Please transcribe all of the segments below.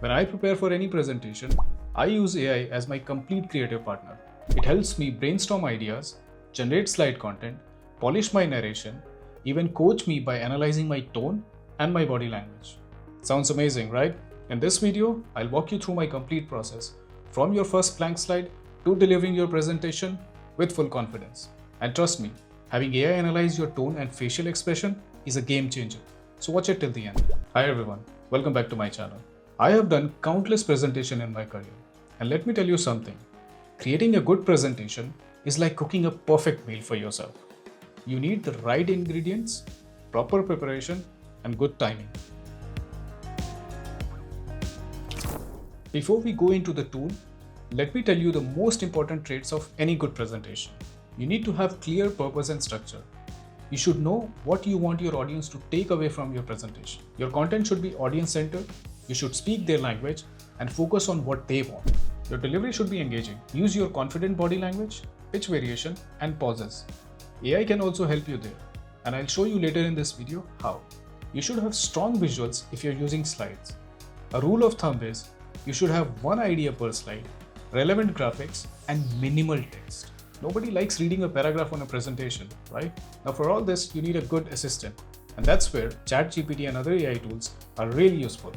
When I prepare for any presentation, I use AI as my complete creative partner. It helps me brainstorm ideas, generate slide content, polish my narration, even coach me by analyzing my tone and my body language. Sounds amazing, right? In this video, I'll walk you through my complete process from your first blank slide to delivering your presentation with full confidence. And trust me, having AI analyze your tone and facial expression is a game changer. So watch it till the end. Hi everyone, welcome back to my channel. I have done countless presentations in my career. And let me tell you something, creating a good presentation is like cooking a perfect meal for yourself. You need the right ingredients, proper preparation, and good timing. Before we go into the tool, let me tell you the most important traits of any good presentation. You need to have clear purpose and structure. You should know what you want your audience to take away from your presentation. Your content should be audience-centered. You should speak their language and focus on what they want. Your delivery should be engaging. Use your confident body language, pitch variation, and pauses. AI can also help you there, and I'll show you later in this video how. You should have strong visuals if you're using slides. A rule of thumb is you should have one idea per slide, relevant graphics, and minimal text. Nobody likes reading a paragraph on a presentation, right? Now for all this, you need a good assistant, and that's where ChatGPT and other AI tools are really useful.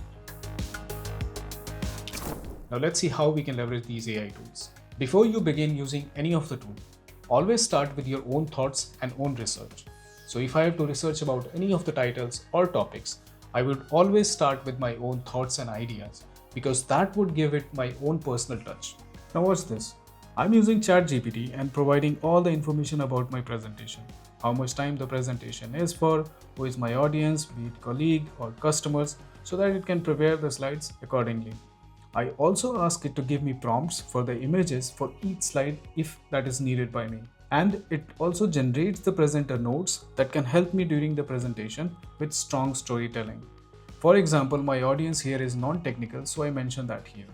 Now let's see how we can leverage these AI tools. Before you begin using any of the tools, always start with your own thoughts and own research. So if I have to research about any of the titles or topics, I would always start with my own thoughts and ideas because that would give it my own personal touch. Now watch this. I'm using ChatGPT and providing all the information about my presentation, how much time the presentation is for, who is my audience, be it colleague or customers, so that it can prepare the slides accordingly. I also ask it to give me prompts for the images for each slide if that is needed by me. And it also generates the presenter notes that can help me during the presentation with strong storytelling. For example, my audience here is non-technical, so I mention that here.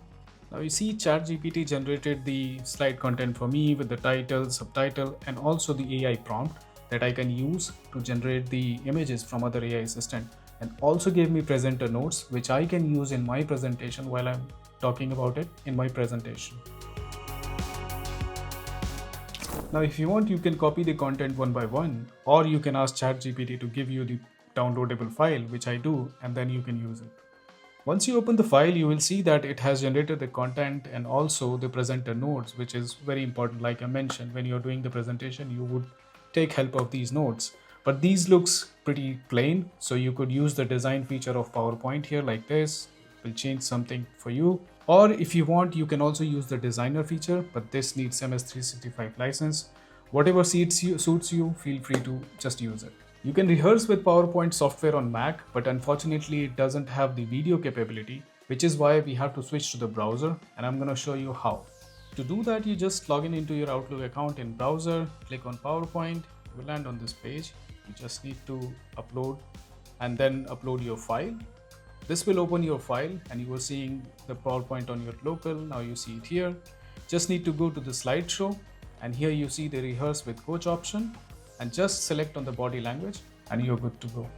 Now you see ChatGPT generated the slide content for me with the title, subtitle, and also the AI prompt that I can use to generate the images from other AI assistant, and also gave me presenter notes which I can use in my presentation while I'm talking about it in my presentation. Now if you want, you can copy the content one by one, or you can ask ChatGPT to give you the downloadable file, which I do, and then you can use it. Once you open the file, you will see that it has generated the content and also the presenter notes, which is very important. Like I mentioned, when you're doing the presentation, you would take help of these notes. But these looks pretty plain, so you could use the design feature of PowerPoint here like this. It will change something for you. Or if you want, you can also use the designer feature, but this needs MS365 license. Whatever suits you, feel free to just use it. You can rehearse with PowerPoint software on Mac, but unfortunately it doesn't have the video capability, which is why we have to switch to the browser, and I'm going to show you how. To do that, you just log in into your Outlook account in browser, click on PowerPoint, you will land on this page. You just need to upload and then upload your file. This will open your file and you are seeing the PowerPoint on your local. Now you see it here. Just need to go to the slideshow, and here you see the rehearse with coach option, and just select on the body language and you're good to go.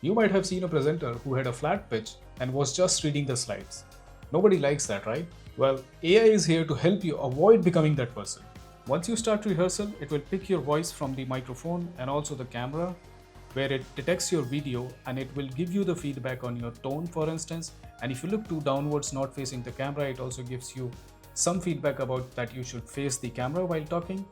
You might have seen a presenter who had a flat pitch and was just reading the slides. Nobody likes that, right? Well, AI is here to help you avoid becoming that person. Once you start rehearsal, it will pick your voice from the microphone and also the camera, where it detects your video and it will give you the feedback on your tone, for instance. And if you look too downwards, not facing the camera, it also gives you some feedback about that you should face the camera while talking.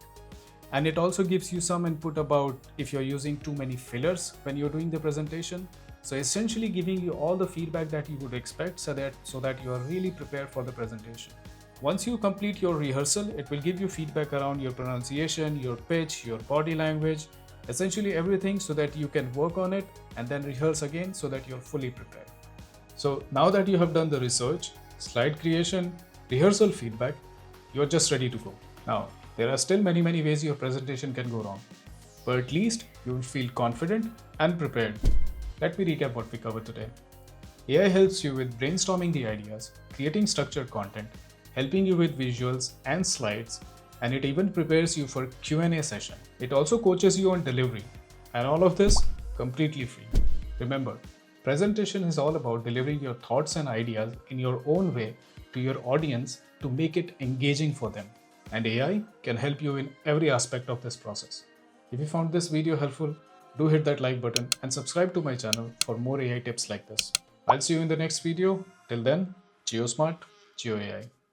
And it also gives you some input about if you're using too many fillers when you're doing the presentation. So essentially giving you all the feedback that you would expect so that you are really prepared for the presentation. Once you complete your rehearsal, it will give you feedback around your pronunciation, your pitch, your body language, essentially everything, so that you can work on it and then rehearse again so that you're fully prepared. So now that you have done the research, slide creation, rehearsal feedback, you're just ready to go. Now, there are still many ways your presentation can go wrong, but at least you will feel confident and prepared. Let me recap what we covered today. AI helps you with brainstorming the ideas, creating structured content, helping you with visuals and slides, and it even prepares you for Q&A session. It also coaches you on delivery, and all of this completely free. Remember, Presentation is all about delivering your thoughts and ideas in your own way to your audience to make it engaging for them. And AI can help you in every aspect of this process. If you found this video helpful, do hit that like button and subscribe to my channel for more AI tips like this. I'll see you in the next video. Till then, Geo Smart, Geo AI.